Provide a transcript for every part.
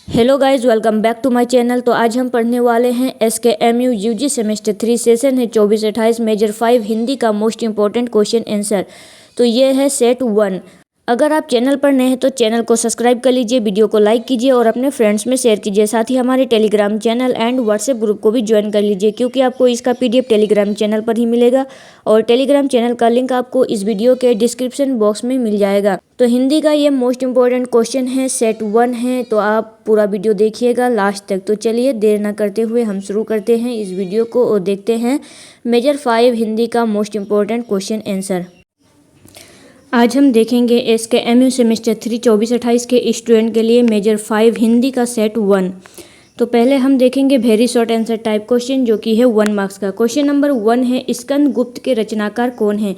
Hello guys, welcome back to my channel. तो आज हम पढ़ने वाले हैं SKMU UG सेमेस्टर 3 सेशन है 24-28 मेजर 5 हिंदी का मोस्ट इंपॉर्टेंट क्वेश्चन आंसर। तो ये है सेट 1। अगर आप चैनल पर नए हैं तो चैनल को सब्सक्राइब कर लीजिए, वीडियो को लाइक कीजिए और अपने फ्रेंड्स में शेयर कीजिए। साथ ही हमारे Telegram channel and WhatsApp group को भी ज्वाइन कर लीजिए, क्योंकि आपको इसका PDF टेलीग्राम चैनल पर ही मिलेगा और टेलीग्राम चैनल का लिंक आपको इस वीडियो के डिस्क्रिप्शन बॉक्स में मिल जाएगा। तो हिंदी का ये मोस्ट इंपॉर्टेंट क्वेश्चन है, सेट 1 है, तो आप पूरा वीडियो देखिएगा लास्ट तक। तो चलिए देर ना करते हुए हम शुरू करते हैं इस वीडियो को और देखते हैं मेजर 5 हिंदी का मोस्ट इंपॉर्टेंट क्वेश्चन आंसर। आज हम देखेंगे SKMU सेमेस्टर 3 24-28 के स्टूडेंट के लिए मेजर 5 हिंदी का सेट 1। तो पहले हम देखेंगे very short answer type question, जो कि है 1 मार्क्स का। क्वेश्चन नंबर 1 है, स्कंद गुप्त के रचनाकार कौन है?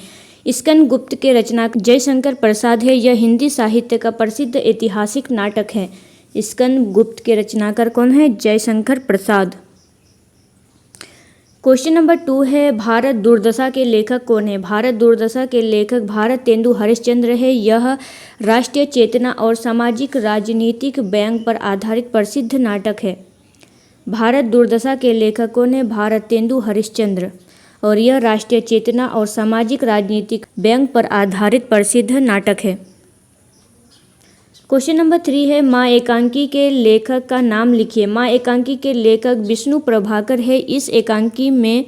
स्कंद गुप्त के रचनाकार जयशंकर प्रसाद है। यह हिंदी साहित्य का प्रसिद्ध ऐतिहासिक नाटक है। स्कंद गुप्त के रचनाकार कौन है? जयशंकर प्रसाद। क्वेश्चन नंबर 2 है, भारत दुर्दशा के लेखक कौन है? भारत दुर्दशा के लेखक भारत तेंदु हरिश्चंद्र है। यह राष्ट्रीय चेतना और सामाजिक राजनीतिक व्यंग पर आधारित प्रसिद्ध नाटक है। भारत दुर्दशा के लेखक कौन है? भारत तेंदु हरिश्चंद्र, और यह राष्ट्रीय चेतना और सामाजिक राजनीतिक व्यंग पर आधारित प्रसिद्ध नाटक है। क्वेश्चन नंबर 3 है, माँ एकांकी के लेखक का नाम लिखिए। माँ एकांकी के लेखक विष्णु प्रभाकर है। इस एकांकी में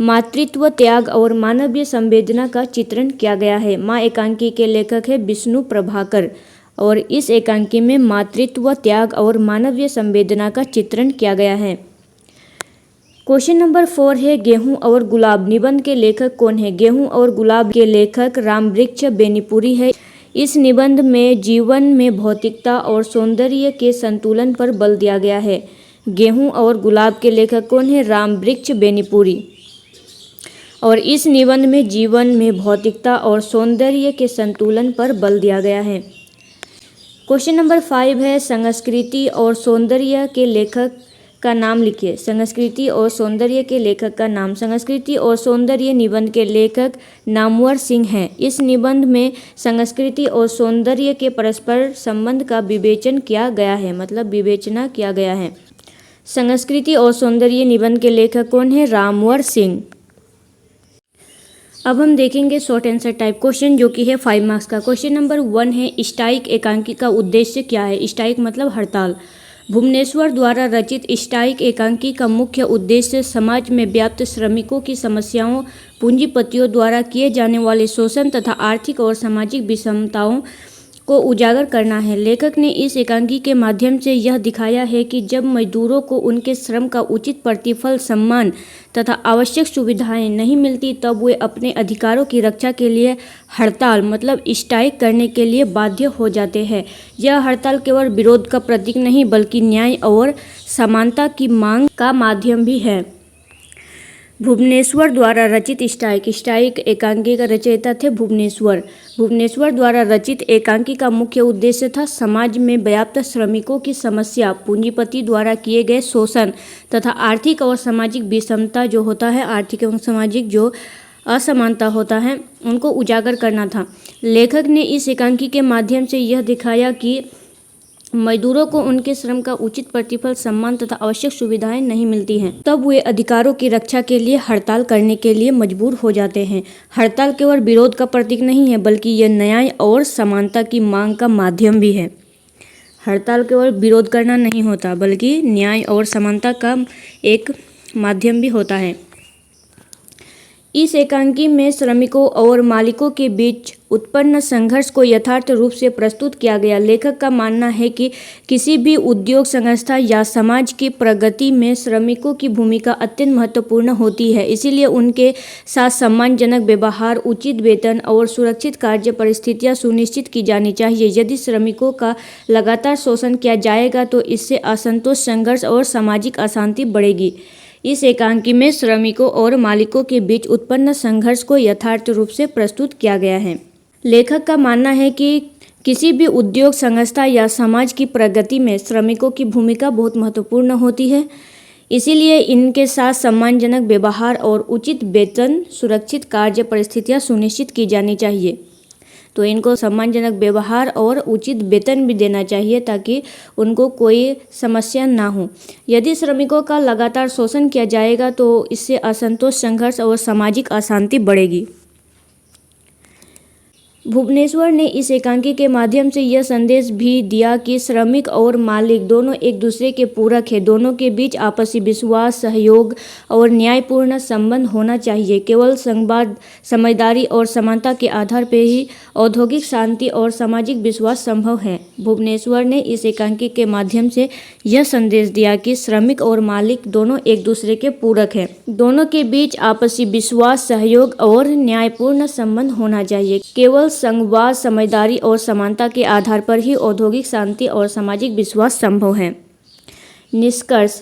मातृत्व, त्याग और मानवीय संवेदना का चित्रण किया गया है। माँ एकांकी के लेखक है विष्णु प्रभाकर, और इस एकांकी में मातृत्व, त्याग और मानवीय संवेदना का चित्रण किया गया है। क्वेश्चन नंबर 4 है, गेहूं और गुलाब निबंध के लेखक कौन है? गेहूं और गुलाब के लेखक रामवृक्ष बेनीपुरी है। इस निबंध में जीवन में भौतिकता और सौंदर्य के संतुलन पर बल दिया गया है। गेहूं और गुलाब के लेखक कौन है? रामवृक्ष बेनीपुरी, और इस निबंध में जीवन में भौतिकता और सौंदर्य के संतुलन पर बल दिया गया है। क्वेश्चन नंबर 5 है, संस्कृति और सौंदर्य के लेखक का नाम लिखिए। संस्कृति और सौंदर्य के लेखक का नाम। संस्कृति और सौंदर्य निबंध के लेखक नामवर सिंह हैं। इस निबंध में संस्कृति और सौंदर्य के परस्पर संबंध का विवेचन किया गया है, मतलब विवेचना किया गया है। संस्कृति और सौंदर्य निबंध के लेखक कौन है? रामवर सिंह। अब हम देखेंगे शॉर्ट आंसर टाइप क्वेश्चन, जो कि है 5 मार्क्स का। क्वेश्चन नंबर 1 है, स्ट्राइक एकांकी का उद्देश्य क्या है? स्ट्राइक मतलब हड़ताल। भुवनेश्वर द्वारा रचित स्ट्राइक एकांकी का मुख्य उद्देश्य समाज में व्याप्त श्रमिकों की समस्याओं, पूंजीपतियों द्वारा किए जाने वाले शोषण तथा आर्थिक और सामाजिक विषमताओं को उजागर करना है। लेखक ने इस एकांकी के माध्यम से यह दिखाया है कि जब मजदूरों को उनके श्रम का उचित प्रतिफल, सम्मान तथा आवश्यक सुविधाएं नहीं मिलती, तब वे अपने अधिकारों की रक्षा के लिए हड़ताल मतलब स्ट्राइक करने के लिए बाध्य हो जाते हैं। यह हड़ताल केवल विरोध का प्रतीक नहीं, बल्कि न्याय और समानता की मांग का माध्यम भी है। भुवनेश्वर द्वारा रचित स्ट्राइक एकांकी का रचयिता थे भुवनेश्वर। भुवनेश्वर द्वारा रचित एकांकी का मुख्य उद्देश्य था समाज में व्याप्त श्रमिकों की समस्या, पूंजीपति द्वारा किए गए शोषण तथा आर्थिक और सामाजिक विषमता जो होता है, आर्थिक एवं सामाजिक जो असमानता होता है, उनको उजागर करना था। लेखक ने इस एकांकी के माध्यम से यह दिखाया कि मजदूरों को उनके श्रम का उचित प्रतिफल, सम्मान तथा आवश्यक सुविधाएं नहीं मिलती हैं, तब वे अधिकारों की रक्षा के लिए हड़ताल करने के लिए मजबूर हो जाते हैं। हड़ताल केवल विरोध का प्रतीक नहीं है, बल्कि यह न्याय और समानता की मांग का माध्यम भी है। हड़ताल केवल विरोध करना नहीं होता, बल्कि न्याय और समानता का एक माध्यम भी होता है। इस एकांकी में श्रमिकों और मालिकों के बीच उत्पन्न संघर्ष को यथार्थ रूप से प्रस्तुत किया गया। लेखक का मानना है कि किसी भी उद्योग, संस्था या समाज की प्रगति में श्रमिकों की भूमिका अत्यंत महत्वपूर्ण होती है। इसीलिए उनके साथ सम्मानजनक व्यवहार, उचित वेतन और सुरक्षित कार्य परिस्थितियां सुनिश्चित की जानी चाहिए। यदि श्रमिकों का लगातार शोषण किया जाएगा तो इससे असंतोष, संघर्ष और सामाजिक अशांति बढ़ेगी। इस एकांकी में श्रमिकों और मालिकों के बीच उत्पन्न संघर्ष को यथार्थ रूप से प्रस्तुत किया गया है। लेखक का मानना है कि किसी भी उद्योग, संस्था या समाज की प्रगति में श्रमिकों की भूमिका बहुत महत्वपूर्ण होती है। इसीलिए इनके साथ सम्मानजनक व्यवहार और उचित वेतन, सुरक्षित कार्य परिस्थितियां सुनिश्चित की जानी चाहिए। तो इनको सम्मानजनक व्यवहार और उचित वेतन भी देना चाहिए ताकि उनको कोई समस्या ना हो। यदि श्रमिकों का लगातार शोषण किया जाएगा तो इससे असंतोष, संघर्ष और सामाजिक अशांति बढ़ेगी। भुवनेश्वर ने इस एकांकी के माध्यम से यह संदेश भी दिया कि श्रमिक और मालिक दोनों एक दूसरे के पूरक हैं। दोनों के बीच आपसी विश्वास, सहयोग और न्यायपूर्ण संबंध होना चाहिए। केवल संवाद, समझदारी और समानता के आधार पर ही औद्योगिक शांति और सामाजिक विश्वास संभव है। भुवनेश्वर ने इस एकांकी के माध्यम से यह संदेश दिया कि श्रमिक और मालिक दोनों एक दूसरे के पूरक हैं। दोनों के बीच आपसी विश्वास, सहयोग और न्यायपूर्ण संबंध होना चाहिए। केवल संवाद, समझदारी और समानता के आधार पर ही औद्योगिक शांति और सामाजिक विश्वास संभव है। निष्कर्ष: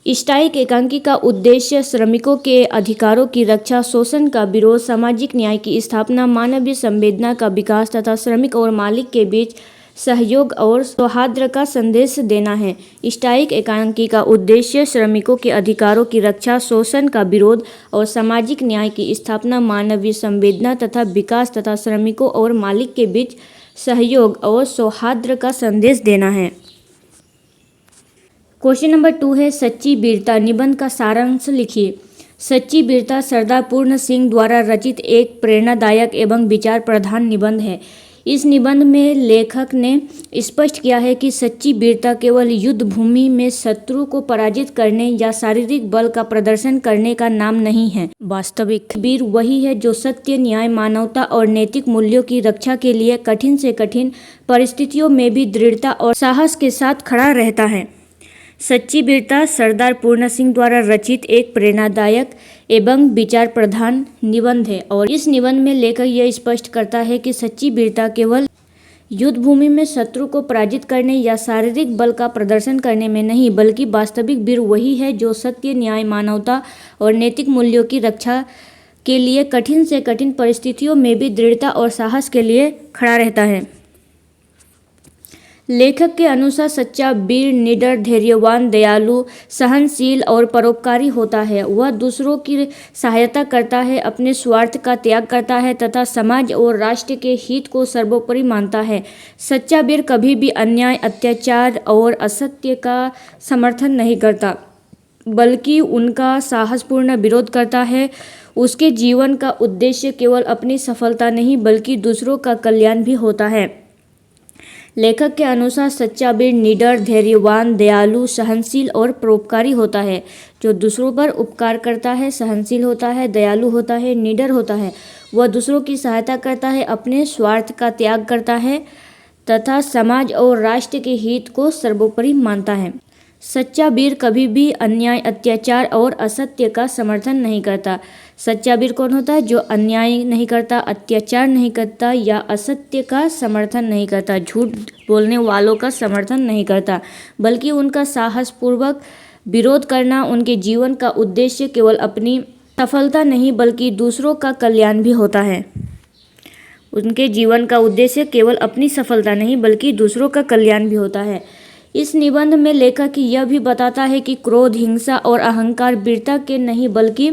स्ट्राइक एकांकी का उद्देश्य श्रमिकों के अधिकारों की रक्षा, शोषण का विरोध, सामाजिक न्याय की स्थापना, मानवीय संवेदना का विकास तथा श्रमिक और मालिक के बीच सहयोग और सौहार्द का संदेश देना है। स्ट्राइक एकांकी का उद्देश्य श्रमिकों के अधिकारों की रक्षा, शोषण का विरोध और सामाजिक न्याय की स्थापना, मानवीय संवेदना तथा विकास तथा श्रमिकों और मालिक के बीच सहयोग और सौहार्द का संदेश देना है। क्वेश्चन नंबर 2 है, सच्ची वीरता निबंध का सारांश लिखिए। सच्ची वीरता सरदार पूर्ण सिंह द्वारा रचित एक प्रेरणादायक एवं विचार प्रधान निबंध है। इस निबंध में लेखक ने स्पष्ट किया है कि सच्ची वीरता केवल युद्ध भूमि में शत्रु को पराजित करने या शारीरिक बल का प्रदर्शन करने का नाम नहीं है। वास्तविक वीर वही है जो सत्य, न्याय, मानवता और नैतिक मूल्यों की रक्षा के लिए कठिन से कठिन परिस्थितियों में भी दृढ़ता और साहस के साथ खड़ा रहता है। सच्ची वीरता सरदार पूर्ण सिंह द्वारा रचित एक प्रेरणादायक एवं विचार प्रधान निबंध है और इस निबंध में लेखक यह स्पष्ट करता है कि सच्ची वीरता केवल युद्ध भूमि में शत्रु को पराजित करने या शारीरिक बल का प्रदर्शन करने में नहीं, बल्कि वास्तविक वीर वही है जो सत्य, न्याय, मानवता और नैतिक मूल्यों की रक्षा के लिए कठिन से कठिन परिस्थितियों में भी दृढ़ता और साहस के लिए खड़ा रहता है। लेखक के अनुसार सच्चा वीर निडर, धैर्यवान, दयालु, सहनशील और परोपकारी होता है। वह दूसरों की सहायता करता है, अपने स्वार्थ का त्याग करता है तथा समाज और राष्ट्र के हित को सर्वोपरि मानता है। सच्चा वीर कभी भी अन्याय, अत्याचार और असत्य का समर्थन नहीं करता, बल्कि उनका साहसपूर्ण विरोध करता है। उसके जीवन का उद्देश्य केवल अपनी सफलता नहीं बल्कि दूसरों का कल्याण भी होता है। लेखक के अनुसार सच्चा वीर निडर, धैर्यवान, दयालु, सहनशील और परोपकारी होता है, जो दूसरों पर उपकार करता है, सहनशील होता है, दयालु होता है, निडर होता है। वह दूसरों की सहायता करता है, अपने स्वार्थ का त्याग करता है तथा समाज और राष्ट्र के हित को सर्वोपरि मानता है। सच्चा वीर कभी भी अन्याय, अत्याचार और असत्य का समर्थन नहीं करता। सच्चा वीर कौन होता है? जो अन्याय नहीं करता, अत्याचार नहीं करता या असत्य का समर्थन नहीं करता, झूठ बोलने वालों का समर्थन नहीं करता, बल्कि उनका साहसपूर्वक विरोध करना। उनके जीवन का उद्देश्य केवल अपनी सफलता नहीं बल्कि दूसरों का कल्याण भी होता है। उनके जीवन का उद्देश्य केवल अपनी सफलता नहीं बल्कि दूसरों का कल्याण भी होता है। इस निबंध में लेखक यह भी बताता है कि क्रोध, हिंसा और अहंकार वीरता के नहीं बल्कि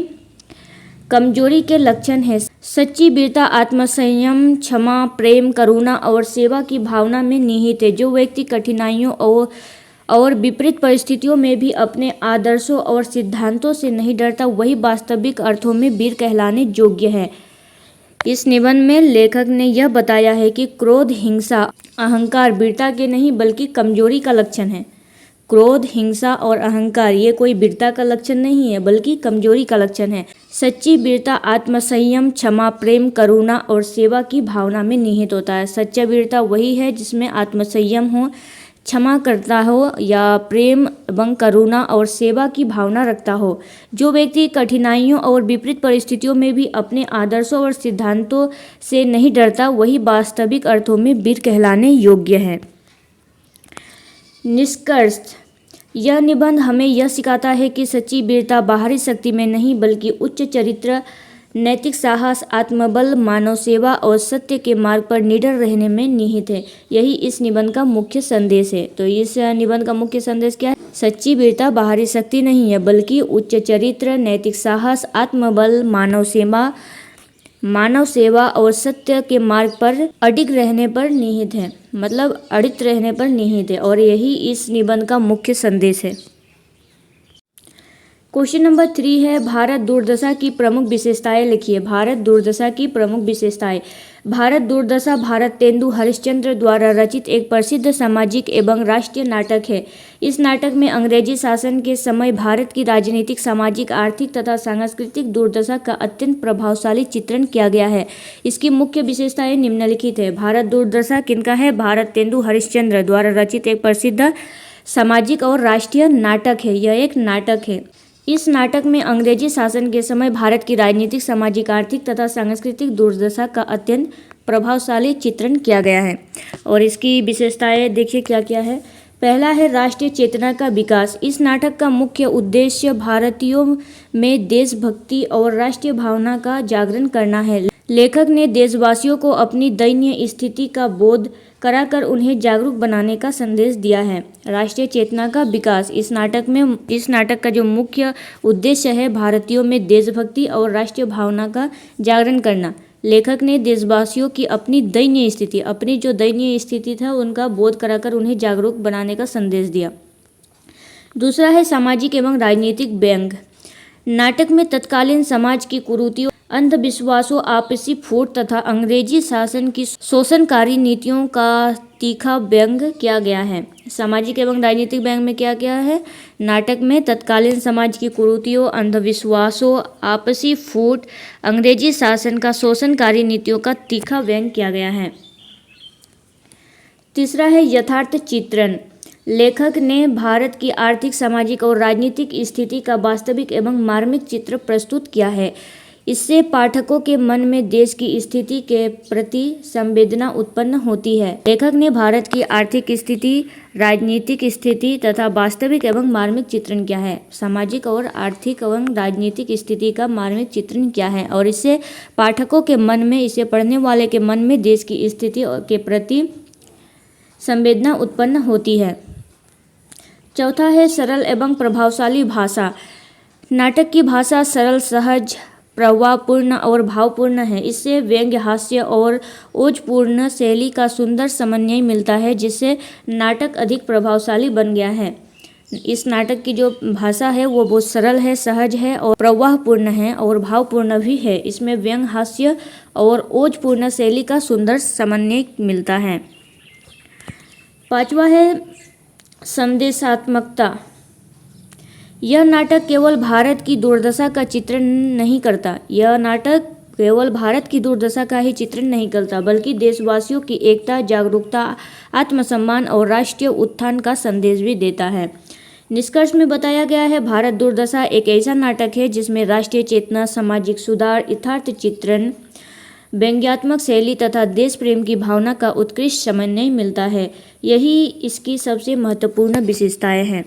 कमजोरी के लक्षण है। सच्ची वीरता आत्मसंयम, क्षमा, प्रेम, करुणा और सेवा की भावना में निहित है। जो व्यक्ति कठिनाइयों और विपरीत परिस्थितियों में भी अपने आदर्शों और सिद्धांतों से नहीं डरता, वही वास्तविक अर्थों में वीर कहलाने योग्य है। इस निबंध में लेखक ने यह बताया है कि क्रोध, हिंसा, अहंकार वीरता के नहीं बल्कि कमजोरी का लक्षण है। क्रोध, हिंसा और अहंकार ये कोई वीरता का लक्षण नहीं है बल्कि कमजोरी का लक्षण है। सच्ची वीरता आत्मसंयम, क्षमा, प्रेम, करुणा और सेवा की भावना में निहित होता है। सच्चा वीरता वही है जिसमें आत्मसंयम हो, क्षमा करता हो या प्रेम एवं करुणा और सेवा की भावना रखता हो। जो व्यक्ति कठिनाइयों और विपरीत परिस्थितियों में भी अपने आदर्शों और सिद्धांतों से नहीं डरता, वही वास्तविक अर्थों में वीर कहलाने योग्य है। निष्कर्ष: यह निबंध हमें यह सिखाता है कि सच्ची वीरता बाहरी शक्ति में नहीं बल्कि उच्च चरित्र, नैतिक साहस, आत्मबल, मानव सेवा और सत्य के मार्ग पर निडर रहने में निहित है। यही इस निबंध का मुख्य संदेश है। तो इस निबंध का मुख्य संदेश क्या है? सच्ची वीरता बाहरी शक्ति नहीं है बल्कि उच्च चरित्र, नैतिक साहस, आत्मबल, मानव सेवा मानव सेवा और सत्य के मार्ग पर अडिग रहने पर निहित है, मतलब अडिग रहने पर निहित है, और यही इस निबंध का मुख्य संदेश है। क्वेश्चन नंबर 3 है, भारत दूरदशा की प्रमुख विशेषताएं लिखिए। भारत दूरदशा की प्रमुख विशेषताएं। भारत दूरदशा भारतेंदु हरिश्चंद्र द्वारा रचित एक प्रसिद्ध सामाजिक एवं राष्ट्रीय नाटक है। इस नाटक में अंग्रेजी शासन के समय भारत की राजनीतिक, सामाजिक, आर्थिक तथा सांस्कृतिक दुर्दशा का अत्यंत प्रभावशाली चित्रण किया गया है। इसकी मुख्य विशेषताएं निम्नलिखित है। भारत दूरदशा किनका है? भारतेंदु हरिश्चंद्र द्वारा रचित एक प्रसिद्ध सामाजिक और राष्ट्रीय नाटक है। यह एक नाटक है। इस नाटक में अंग्रेजी शासन के समय भारत की राजनीतिक, सामाजिक, आर्थिक तथा सांस्कृतिक दुर्दशा का अत्यंत प्रभावशाली चित्रण किया गया है। और इसकी विशेषताएं देखिए क्या क्या है। पहला है राष्ट्रीय चेतना का विकास। इस नाटक का मुख्य उद्देश्य भारतीयों में देशभक्ति और राष्ट्रीय भावना का जागरण करना है। लेखक ने देशवासियों को अपनी दयनीय स्थिति का बोध कराकर उन्हें जागरूक बनाने का संदेश दिया है। राष्ट्रीय चेतना का विकास। इस नाटक का जो मुख्य उद्देश्य है भारतीयों में देशभक्ति और राष्ट्रीय भावना का जागरण करना। लेखक ने देशवासियों की अपनी जो दयनीय स्थिति था उनका बोध कराकर उन्हें जागरूक बनाने का संदेश दिया। दूसरा है सामाजिक एवं राजनीतिक व्यंग। नाटक में तत्कालीन समाज की कुरीतियों, अंधविश्वासों, आपसी फूट तथा अंग्रेजी शासन की शोषणकारी नीतियों का तीखा व्यंग किया गया है। सामाजिक एवं राजनीतिक व्यंग में क्या क्या है? नाटक में तत्कालीन समाज की कुरीतियों, अंधविश्वासों, आपसी फूट, अंग्रेजी शासन का शोषणकारी नीतियों का तीखा व्यंग किया गया है। तीसरा है यथार्थ चित्रण। लेखक ने भारत की आर्थिक, सामाजिक और राजनीतिक स्थिति का वास्तविक एवं मार्मिक चित्र प्रस्तुत किया है। इससे पाठकों के मन में देश की स्थिति के प्रति संवेदना उत्पन्न होती है। लेखक ने भारत की आर्थिक स्थिति, राजनीतिक स्थिति तथा वास्तविक एवं मार्मिक चित्रण किया है। सामाजिक और आर्थिक एवं राजनीतिक स्थिति का मार्मिक चित्रण किया है और इससे पाठकों के मन में, इसे पढ़ने वाले के मन में देश की स्थिति के प्रति संवेदना उत्पन्न होती है। चौथा है सरल एवं प्रभावशाली भाषा। नाटक की भाषा सरल, सहज, प्रवाहपूर्ण और भावपूर्ण है। इससे व्यंग्य, हास्य और ओजपूर्ण शैली का सुंदर समन्वय मिलता है, जिससे नाटक अधिक प्रभावशाली बन गया है। इस नाटक की जो भाषा है वो बहुत सरल है, सहज है और प्रवाहपूर्ण है और भावपूर्ण भी है। इसमें व्यंग्य, हास्य और ओजपूर्ण शैली का सुंदर समन्वय मिलता है। पांचवा है संदेशात्मकता। यह नाटक केवल भारत की दुर्दशा का चित्रण नहीं करता। बल्कि देशवासियों की एकता, जागरूकता, आत्मसम्मान और राष्ट्रीय उत्थान का संदेश भी देता है। निष्कर्ष में बताया गया है, भारत दुर्दशा एक ऐसा नाटक है जिसमें राष्ट्रीय चेतना, सामाजिक सुधार, यथार्थ चित्रण, व्यंग्यात्मक शैली तथा देश प्रेम की भावना का उत्कृष्ट समन्वय मिलता है। यही इसकी सबसे महत्वपूर्ण विशेषताएं हैं।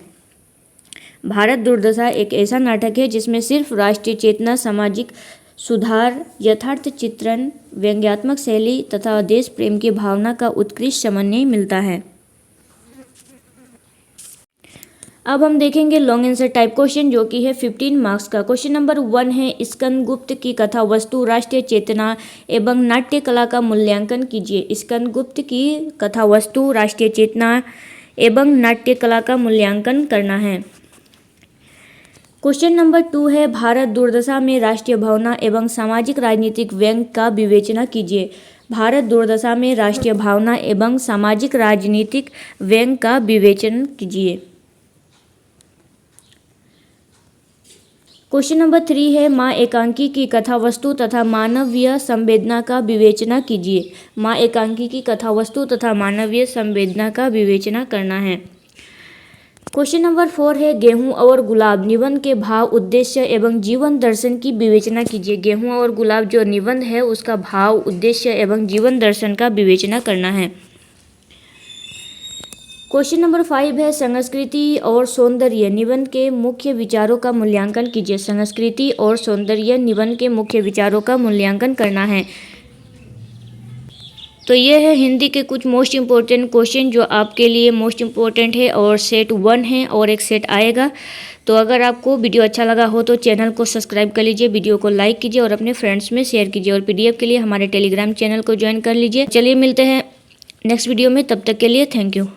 भारत दुर्दशा एक ऐसा नाटक है जिसमें सिर्फ राष्ट्रीय चेतना, सामाजिक सुधार, यथार्थ चित्रण, व्यंग्यात्मक शैली तथा देश प्रेम की भावना का उत्कृष्ट समन्वय मिलता है। अब हम देखेंगे लॉन्ग आंसर टाइप क्वेश्चन, जो कि है 15 मार्क्स का। क्वेश्चन नंबर 1 है, स्कंदगुप्त की कथा वस्तु, राष्ट्रीय चेतना एवं नाट्य कला का मूल्यांकन कीजिए। स्कंदगुप्त की कथा वस्तु, राष्ट्रीय चेतना एवं नाट्य कला का मूल्यांकन करना है। क्वेश्चन नंबर 2 है, भारत दुर्दशा में राष्ट्रीय भावना एवं सामाजिक राजनीतिक व्यंग का विवेचना कीजिए। भारत दुर्दशा में राष्ट्रीय भावना एवं सामाजिक राजनीतिक व्यंग का विवेचन कीजिए। क्वेश्चन नंबर 3 है, माँ एकांकी की कथा वस्तु तथा मानवीय संवेदना का विवेचना कीजिए। माँ एकांकी की कथा वस्तु तथा मानवीय संवेदना का विवेचना करना है। क्वेश्चन नंबर 4 है, गेहूं और गुलाब निबंध के भाव, उद्देश्य एवं जीवन दर्शन की विवेचना कीजिए। गेहूं और गुलाब जो निबंध है उसका भाव, उद्देश्य एवं जीवन दर्शन का विवेचना करना है। क्वेश्चन नंबर 5 है, संस्कृति और सौंदर्य निबंध के मुख्य विचारों का मूल्यांकन कीजिए। संस्कृति और सौंदर्य निबंध के मुख्य विचारों का मूल्यांकन करना है। तो ये है हिंदी के कुछ मोस्ट इम्पोर्टेंट क्वेश्चन जो आपके लिए मोस्ट इम्पोर्टेंट है, और सेट 1 है और एक सेट आएगा। तो अगर आपको वीडियो अच्छा लगा हो तो चैनल को सब्सक्राइब कर लीजिए, वीडियो को लाइक कीजिए और अपने फ्रेंड्स में शेयर कीजिए, और PDF के लिए हमारे टेलीग्राम चैनल को ज्वाइन कर लीजिए। चलिए मिलते हैं नेक्स्ट वीडियो में, तब तक के लिए थैंक यू।